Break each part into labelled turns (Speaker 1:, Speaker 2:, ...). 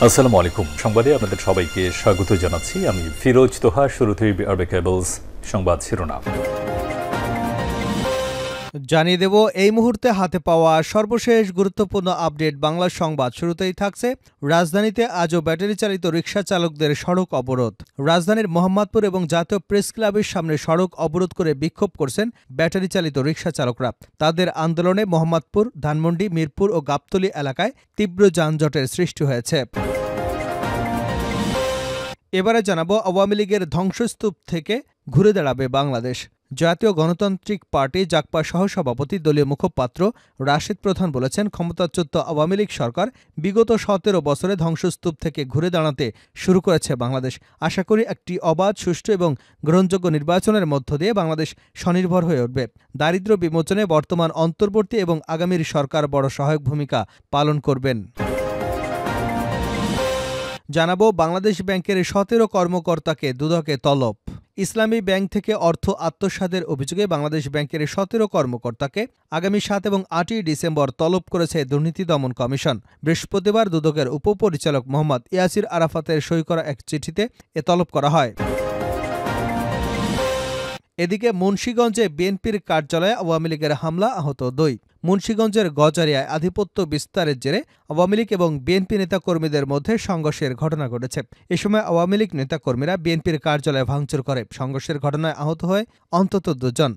Speaker 1: আসসালামু আলাইকুম। সংবাদে আপনাদের সবাইকে স্বাগত জানাচ্ছি। আমি ফিরোজ তোহা। শুরুতেই আরবে কেবলস সংবাদ শিরোনাম
Speaker 2: জানিয়ে দেব এই মুহূর্তে হাতে পাওয়া সর্বশেষ গুরুত্বপূর্ণ আপডেট বাংলা সংবাদ। শুরুতেই থাকছে রাজধানীতে আজও ব্যাটারি চালিত রিকশা চালকদের সড়ক অবরোধ। রাজধানীর মোহাম্মদপুর এবং জাতীয় প্রেস ক্লাবের সামনে সড়ক অবরোধ করে বিক্ষোভ করছেন ব্যাটারি চালিত রিকশা চালকরা। তাদের আন্দোলনে মোহাম্মদপুর, ধানমন্ডি, মিরপুর ও গাবতলী এলাকায় তীব্র যানজটের সৃষ্টি হয়েছে। এবারে জানাবো আওয়ামী লীগের ধ্বংসস্তূপ থেকে ঘুরে দাঁড়াবে বাংলাদেশ। জাতীয় গণতান্ত্রিক পার্টি জাগপা সহসভাপতি দলীয় মুখপাত্র রাশেদ প্রধান বলেছেন, ক্ষমতাচ্যুত আওয়ামী লীগ সরকার বিগত ১৭ বছরে ধ্বংসস্তূপ থেকে ঘুরে দাঁড়াতে শুরু করেছে বাংলাদেশ। আশা করি একটি অবাধ, সুষ্ঠু এবং গ্রহণযোগ্য নির্বাচনের মধ্য দিয়ে বাংলাদেশ স্বনির্ভর হয়ে উঠবে। দারিদ্র্য বিমোচনে বর্তমান, অন্তর্বর্তী এবং আগামীর সরকার বড় সহায়ক ভূমিকা পালন করবেন। জানাবো বাংলাদেশ ব্যাংকের ১৭ কর্মকর্তাকে দুদকে তলব। ইসলামী ব্যাংক থেকে অর্থ আত্মসাতের অভিযোগে বাংলাদেশ ব্যাংকের ১৭ কর্মকর্তাকে আগামী ৭ এবং ৮ই ডিসেম্বর তলব করেছে দুর্নীতি দমন কমিশন। বৃহস্পতিবার দুদকের উপপরিচালক মোহাম্মদ ইয়াসির আরাফাতের সই করা এক চিঠিতে এ তলব করা হয়। এদিকে মুন্সিগঞ্জে বিএনপির কার্যালয়ে আওয়ামী লীগের হামলা, আহত ২। মুন্সিগঞ্জের গজারিয়ায় আধিপত্য বিস্তারের জেরে আওয়ামী লীগ এবং বিএনপি নেতাকর্মীদের মধ্যে সংঘর্ষের ঘটনা ঘটেছে। এ সময় আওয়ামী লীগ নেতাকর্মীরা বিএনপির কার্যালয়ে ভাঙচুর করে। সংঘর্ষের ঘটনায় আহত হয় অন্তত ২ জন।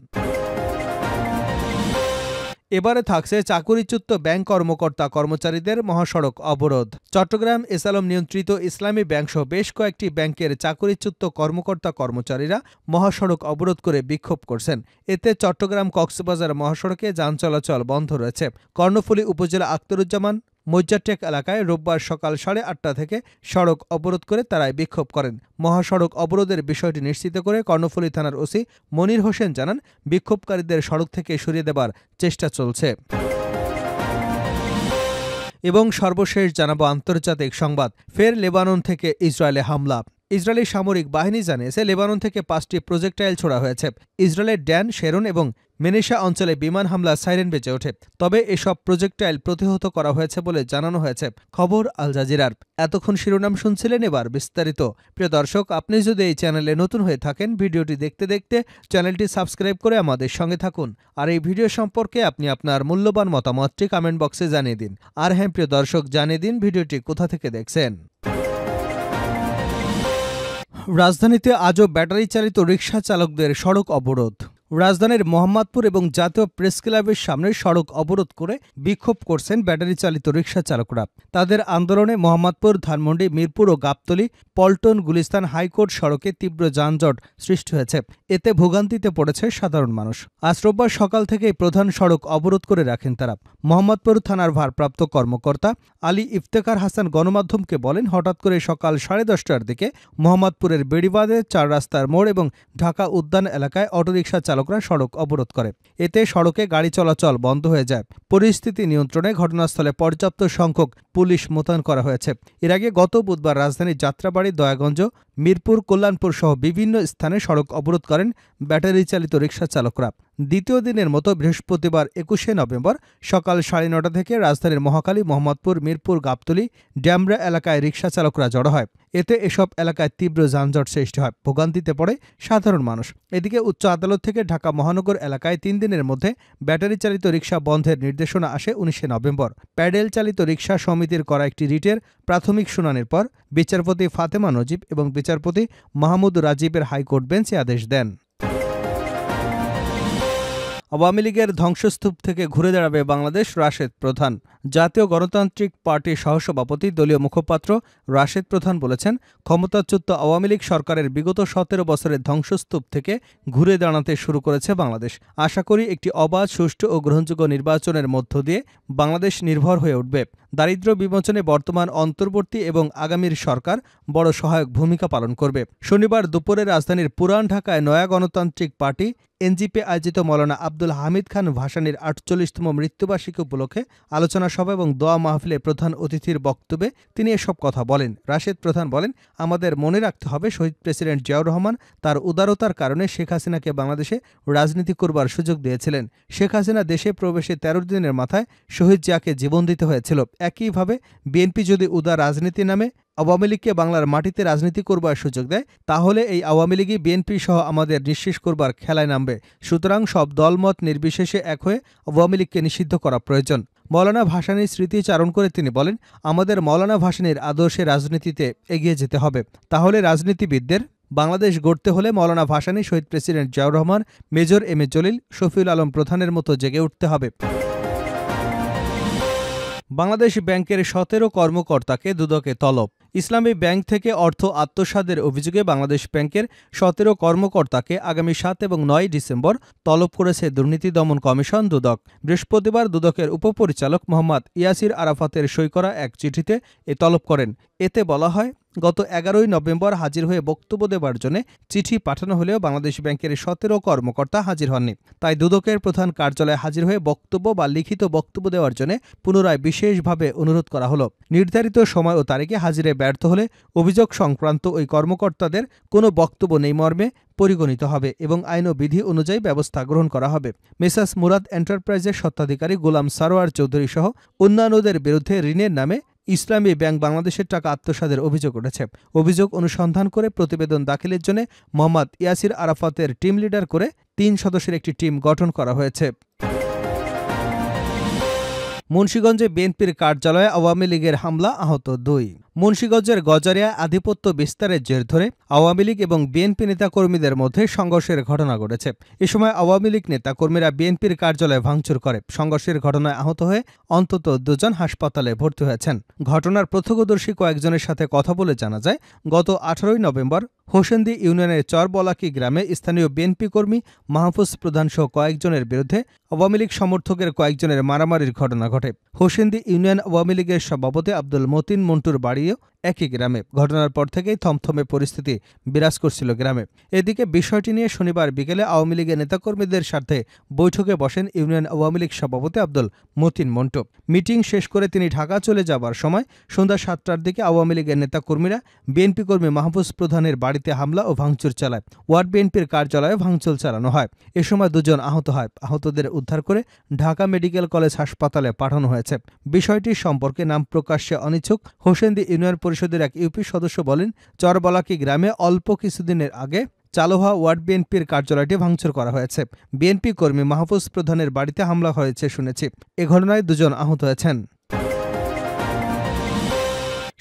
Speaker 2: এবারে থাকছে চাকুরিচ্যুত ব্যাংক কর্মকর্তা কর্মচারীদের মহাসড়ক অবরোধ। চট্টগ্রাম এসালম নিয়ন্ত্রিত ইসলামী ব্যাংকসহ বেশ কয়েকটি ব্যাংকের চাকুরিচ্যুত কর্মকর্তা কর্মচারীরা মহাসড়ক অবরোধ করে বিক্ষোভ করছেন। এতে চট্টগ্রাম কক্সবাজার মহাসড়কে যান চলাচল বন্ধ রয়েছে। কর্ণফুলী উপজেলা আখতারুজ্জামান মজ্জারটেক এলাকায় রোববার সকাল ৮:৩০ থেকে সড়ক অবরোধ করে তারা বিক্ষোভ করেন। মহাসড়ক অবরোধের বিষয়টি নিশ্চিত করে কর্ণফুলী থানার ওসি মনির হোসেন জানান, বিক্ষোভকারীদের সড়ক থেকে সরিয়ে দেবার চেষ্টা চলছে। এবং সর্বশেষ জানাবো আন্তর্জাতিক সংবাদ। ফের লেবানন থেকে ইসরায়েলে হামলা। ইসরায়েলি সামরিক বাহিনী জানিয়েছে, লেবানন থেকে ৫টি প্রজেক্টাইল ছোড়া হয়েছে। ইসরায়েলের ড্যান, শেরন এবং মেনেশা অঞ্চলে বিমান হামলা সাইরেন বেজে ওঠে। তবে এসব প্রজেক্টাইল প্রতিহত করা হয়েছে বলে জানানো হয়েছে খবর আল জাজিরার। এতক্ষণ শিরোনাম শুনছিলেন, এবার বিস্তারিত। প্রিয় দর্শক, আপনি যদি এই চ্যানেলে নতুন হয়ে থাকেন, ভিডিওটি দেখতে দেখতে চ্যানেলটি সাবস্ক্রাইব করে আমাদের সঙ্গে থাকুন। আর এই ভিডিও সম্পর্কে আপনি আপনার মূল্যবান মতামতটি কমেন্ট বক্সে জানিয়ে দিন। আর হ্যাঁ প্রিয় দর্শক, জানিয়ে দিন ভিডিওটি কোথা থেকে দেখছেন। রাজধানীতে আজও ব্যাটারি চালিত রিকশা চালকদের সড়ক অবরোধ। রাজধানীর মোহাম্মদপুর এবং জাতীয় প্রেস ক্লাবের সামনে সড়ক অবরোধ করে বিক্ষোভ করছেন ব্যাটারি চালিত রিকশা চালকরা। তাদের আন্দোলনে মোহাম্মদপুর, ধানমন্ডি, মিরপুর ও গাবতলী, পল্টন, গুলিস্তান, হাইকোর্ট সড়কে তীব্র যানজট সৃষ্টি হয়েছে। এতে ভোগান্তিতে পড়েছে সাধারণ মানুষ। আজ রোববার সকাল থেকেই প্রধান সড়ক অবরোধ করে রাখেন তারা। মোহাম্মদপুর থানার ভারপ্রাপ্ত কর্মকর্তা আলী ইফতেখার হাসান গণমাধ্যমকে বলেন, হঠাৎ করে সকাল 10:30টার দিকে মোহাম্মদপুরের বেড়িবাঁধে ৪ রাস্তার মোড় এবং ঢাকা উদ্যান এলাকায় অটোরিকশা চালকরা সড়ক অবরোধ করে। এতে সড়কে গাড়ি চলাচল বন্ধ হয়ে যায়। পরিস্থিতি নিয়ন্ত্রণে ঘটনাস্থলে পর্যাপ্ত সংখ্যক পুলিশ মোতায়েন করা হয়েছে। এর আগে গত বুধবার রাজধানীর যাত্রাবাড়ি, দয়াগঞ্জ, মিরপুর, কল্যাণপুর সহ বিভিন্ন স্থানে সড়ক অবরোধ করেন ব্যাটারি চালিত রিকশা চালকরা। দ্বিতীয় দিনের মতো বৃহস্পতিবার ২১শে নভেম্বর সকাল ৯:৩০ থেকে রাজধানীর মহাখালী, মোহাম্মদপুর, মিরপুর, গাবতলী, ড্যামরা এলাকায় রিকশা চালকরা জড়ো হয়। এতে এসব এলাকায় তীব্র যানজট সৃষ্টি হয়। ভোগান্তিতে পড়ে সাধারণ মানুষ। এদিকে উচ্চ আদালত থেকে ঢাকা মহানগর এলাকায় ৩ দিনের মধ্যে ব্যাটারি চালিত রিকশা বন্ধের নির্দেশনা আসে ১৯শে নভেম্বর। প্যাডেল চালিত রিকশা সমিতির করা একটি রিটের প্রাথমিক শুনানির পর বিচারপতি ফাতেমা নজিব এবং বিচারপতি মাহমুদ রাজীবের হাইকোর্ট বেঞ্চ আদেশ দেন। আওয়ামী লীগের ধ্বংসস্তূপ থেকে ঘুরে দাঁড়াবে বাংলাদেশ, রাশেদ প্রধান। জাতীয় গণতান্ত্রিক পার্টির সহসভাপতি দলীয় মুখপাত্র রাশেদ প্রধান বলেছেন, ক্ষমতাচ্যুত আওয়ামী লীগ সরকারের বিগত ১৭ বছরের ধ্বংসস্তূপ থেকে ঘুরে দাঁড়াতে শুরু করেছে বাংলাদেশ। আশা করি একটি অবাধ, সুষ্ঠু ও গ্রহণযোগ্য নির্বাচনের মধ্য দিয়ে বাংলাদেশ নির্ভর হয়ে উঠবে। দারিদ্র্য বিমোচনে বর্তমান, অন্তর্বর্তী এবং আগামীর সরকার বড় সহায়ক ভূমিকা পালন করবে। শনিবার দুপুরে রাজধানীর পুরান ঢাকায় নয়া গণতান্ত্রিক পার্টি এনজিপি আয়োজিত মৌলানা আব্দুল হামিদ খান ভাসানীর ৪৮তম মৃত্যুবার্ষিকী উপলক্ষে আলোচনা সভা এবং দোয়া মাহফিলে প্রধান অতিথির বক্তব্যে তিনি এসব কথা বলেন। রাশেদ প্রধান বলেন, আমাদের মনে রাখতে হবে, শহীদ প্রেসিডেন্ট জিয়াউর রহমান তার উদারতার কারণে শেখ হাসিনাকে বাংলাদেশে রাজনীতি করবার সুযোগ দিয়েছিলেন। শেখ হাসিনা দেশে প্রবেশে ১৩ দিনের মাথায় শহীদ জিয়াকে জীবন দিতে হয়েছিল। একইভাবে বিএনপি যদি উদার রাজনীতি নামে আওয়ামী লীগকে বাংলার মাটিতে রাজনীতি করবার সুযোগ দেয়, তাহলে এই আওয়ামী লীগই বিএনপি সহ আমাদের নিঃশেষ করবার খেলায় নামবে। সুতরাং সব দলমত নির্বিশেষে এক হয়ে আওয়ামী লীগকে নিষিদ্ধ করা প্রয়োজন। মৌলানা ভাসানীর স্মৃতিচারণ করে তিনি বলেন, আমাদের মৌলানা ভাসানীর আদর্শে রাজনীতিতে এগিয়ে যেতে হবে। তাহলে রাজনীতিবিদদের বাংলাদেশ গড়তে হলে মৌলানা ভাসানী, শহীদ president Ziaur Rahman, major M A Jalil, Shafiul Alam প্রধানের মতো জেগে উঠতে হবে। বাংলাদেশ ব্যাংকের 17 কর্মকর্তাকে দুদকে তলব। ইসলামী ব্যাংক থেকে অর্থ আত্মসাতের অভিযোগে বাংলাদেশ ব্যাংকের 17 কর্মকর্তাকে আগামী 7 এবং 9 ডিসেম্বর তলব করেছে দুর্নীতি দমন কমিশন দুদক। বৃহস্পতিবার দুদকের উপপরিচালক মোহাম্মদ ইয়াসির আরাফাতের সই করা এক চিঠিতে এ তলব করেন। এতে বলা হয়, গত 11 নভেম্বর হাজির হয়ে বক্তব্য দেবার জন্য চিঠি পাঠানো হলেও বাংলাদেশ ব্যাংকের 17 কর্মকর্তা হাজির হননি। তাই দুদকের প্রধান কার্যালয়ে হাজির হয়ে বক্তব্য বা লিখিত বক্তব্য দেওয়ার জন্য পুনরায় বিশেষভাবে অনুরোধ করা হলো। নির্ধারিত সময় ও তারিখে হাজিরে ব্যর্থ হলে অভিযোগ সংক্রান্ত ওই কর্মকর্তাদের কোনো বক্তব্য নেই মর্মে পরিগণিত হবে এবং আইন ও বিধি অনুযায়ী ব্যবস্থা গ্রহণ করা হবে। মেসার্স মুরাদ এন্টারপ্রাইজের স্বত্বাধিকারী গোলাম সারোয়ার চৌধুরী সহ অন্যান্যদের বিরুদ্ধে ঋণের নামে ইসলামী ব্যাংক বাংলাদেশের টাকা আত্মসাতের অভিযোগ উঠেছে। অভিযোগ অনুসন্ধান করে প্রতিবেদন দাখিলের জন্য মোহাম্মদ ইয়াসির আরাফাতের টিম লিডার করে 3 সদস্যের একটি টিম গঠন করা হয়েছে। মুন্সিগঞ্জে বিএনপির কার্যালয়ে আওয়ামী লীগের হামলা, আহত 2। মুন্সিগঞ্জের গজারিয়া আধিপত্য বিস্তারের জের ধরে আওয়ামী লীগ এবং বিএনপি নেতাকর্মীদের মধ্যে সংঘর্ষের ঘটনা ঘটেছে। এ সময় আওয়ামী লীগ নেতাকর্মীরা বিএনপির কার্যালয়ে ভাঙচুর করে। সংঘর্ষের ঘটনায় আহত হয়ে অন্তত 2 জন হাসপাতালে ভর্তি হয়েছেন। ঘটনার প্রত্যক্ষদর্শী কয়েকজনের সাথে কথা বলে জানা যায়, গত 18 নভেম্বর হোসেন্দি ইউনিয়নের চরবলাকি গ্রামে স্থানীয় বিএনপি কর্মী মাহফুজ প্রধান সহ কয়েকজনের বিরুদ্ধে আওয়ামী লীগ সমর্থকের কয়েকজনের মারামারির ঘটনা ঘটে। হোসেন্দি ইউনিয়ন আওয়ামী লীগের সভাপতি আব্দুল মতিন মন্টুর বাড়িও একই গ্রামে। ঘটনার পর থেকেই থমথমে পরিস্থিতি বিরাজ করছিল গ্রামে। এদিকে বিষয়টি নিয়ে শনিবার বিকেলে আওয়ামী লীগের নেতাকর্মীদের সাথে বৈঠকে বসেন ইউনিয়ন আওয়ামী লীগ সভাপতি আব্দুল মতিন মন্টু। মিটিং শেষ করে তিনি ঢাকা চলে যাবার সময় সন্ধ্যা 7টার দিকে আওয়ামী লীগের নেতাকর্মীরা বিএনপি কর্মী মাহফুজ প্রধানের বাড়িতে হামলা ও ভাঙচুর চালায়। ওয়ার্ড বিএনপির কার্যালয়ে ভাঙচুর চালানো হয়। এ সময় 2 জন আহত হয়। আহতদের উদ্ধার করে ঢাকা মেডিকেল কলেজ হাসপাতালে পাঠানো হয়েছে। বিষয়টি সম্পর্কে নাম প্রকাশ্যে অনিচ্ছুক হোসেন্দি ইউনিয়ন পরিষদের এক ইউপি সদস্য বলেন, চরবলাকি গ্রামে অল্প কিছুদিনের আগে চালু হওয়া ওয়ার্ড বিএনপির কার্যালয়টি ভাঙচুর করা হয়েছে। বিএনপি কর্মী মাহফুজ প্রধানের বাড়িতে হামলা হয়েছে শুনেছি। এ ঘটনায় 2 জন আহত হয়েছেন।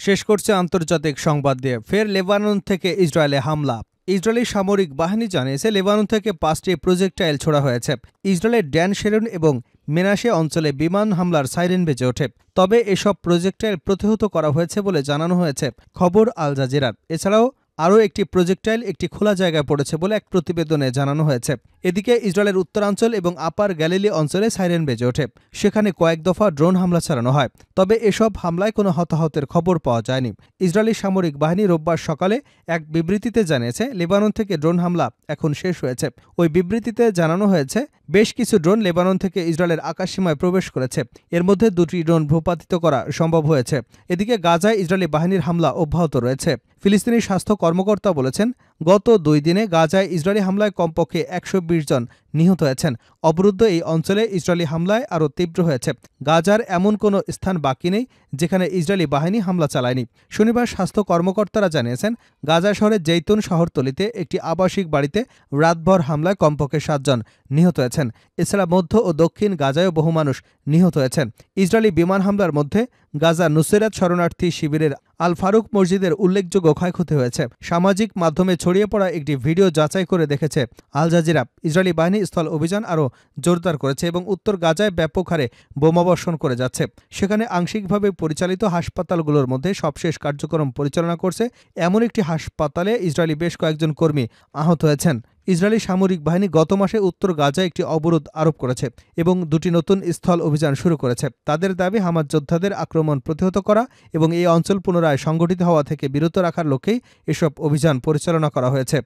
Speaker 2: শেষ করছে আন্তর্জাতিক সংবাদ দিয়ে। ফের লেবানন থেকে ইসরায়েলে হামলা। ইসরায়েলি সামরিক বাহিনী জানিয়েছে, লেবানন থেকে 5টি প্রজেক্টাইল ছোড়া হয়েছে। ইসরায়েলের ড্যান শেরন এবং মেনাসে অঞ্চলে বিমান হামলার সাইরেন বেজে ওঠে। তবে এসব প্রজেক্টাইল প্রতিহত করা হয়েছে বলে জানানো হয়েছে খবর আল জাজিরার। এছাড়াও আরও একটি প্রজেক্টাইল একটি খোলা জায়গায় পড়েছে বলে এক প্রতিবেদনে জানানো হয়েছে। এদিকে ইসরায়েলের উত্তরাঞ্চল এবং আপার গ্যালিলি অঞ্চলে সাইরেন বেজে ওঠে। সেখানে কয়েক দফা ড্রোন হামলা চালানো হয়। তবে এসব হামলায় কোনো হতাহতের খবর পাওয়া যায়নি। ইসরায়েলি সামরিক বাহিনী রোববার সকালে এক বিবৃতিতে জানিয়েছে, লেবানন থেকে ড্রোন হামলা এখন শেষ হয়েছে। ওই বিবৃতিতে জানানো হয়েছে, বেশ কিছু ড্রোন লেবানন থেকে ইসরায়েলের আকাশসীমায় প্রবেশ করেছে। এর মধ্যে 2টি ড্রোন ভূপাতিত করা সম্ভব হয়েছে। এদিকে গাজায় ইসরায়েলি বাহিনীর হামলা অব্যাহত রয়েছে। ফিলিস্তিনি স্বাস্থ্য কর্মকর্তা বলেছেন, গত 2 দিনে গাজায় ইসরায়েলি হামলায় কমপক্ষে 120 জন নিহত হয়েছেন। অবরুদ্ধ এই অঞ্চলে ইসরায়েলি হামলায় আরও তীব্র হয়েছে। গাজার এমন কোনো স্থান বাকি নেই যেখানে ইসরায়েলি বাহিনী হামলা চালায়নি। শনিবার স্বাস্থ্য কর্মকর্তারা জানিয়েছেন, গাজা শহরের জৈতুন শহরতলিতে একটি আবাসিক বাড়িতে রাতভর হামলায় কমপক্ষে 7 জন নিহত হয়েছেন। এছাড়া মধ্য ও দক্ষিণ গাজায়ও বহু মানুষ নিহত হয়েছেন। ইসরায়েলি বিমান হামলার মধ্যে গাজা নুসেরাত শরণার্থী শিবিরের আল ফারুক মসজিদের উল্লেখযোগ্য ক্ষয়ক্ষতি হয়েছে। সামাজিক মাধ্যমে ছড়িয়ে পড়া একটি ভিডিও যাচাই করে দেখেছে আল জাজিরা। ইসরায়েলি বাহিনী স্থল অভিযান আরও জোরদার করেছে এবং উত্তর গাজায় ব্যাপক হারে বোমাবর্ষণ করে যাচ্ছে। সেখানে আংশিকভাবে পরিচালিত হাসপাতালগুলোর মধ্যে সবশেষ কার্যক্রম পরিচালনা করছে এমন একটি হাসপাতালে ইসরায়েলি বেশ কয়েকজন কর্মী আহত হয়েছেন। ইসরায়েলি সামরিক বাহিনী গত মাসে উত্তর গাজায় একটি অবরোধ আরোপ করেছে এবং 2টি নতুন স্থল অভিযান শুরু করেছে। তাদের দাবি, হামাস যোদ্ধাদের আক্রমণ প্রতিহত করা এবং এই অঞ্চল পুনরায় সংগঠিত হওয়া থেকে বিরত রাখার লক্ষ্যেই এসব অভিযান পরিচালনা করা হয়েছে।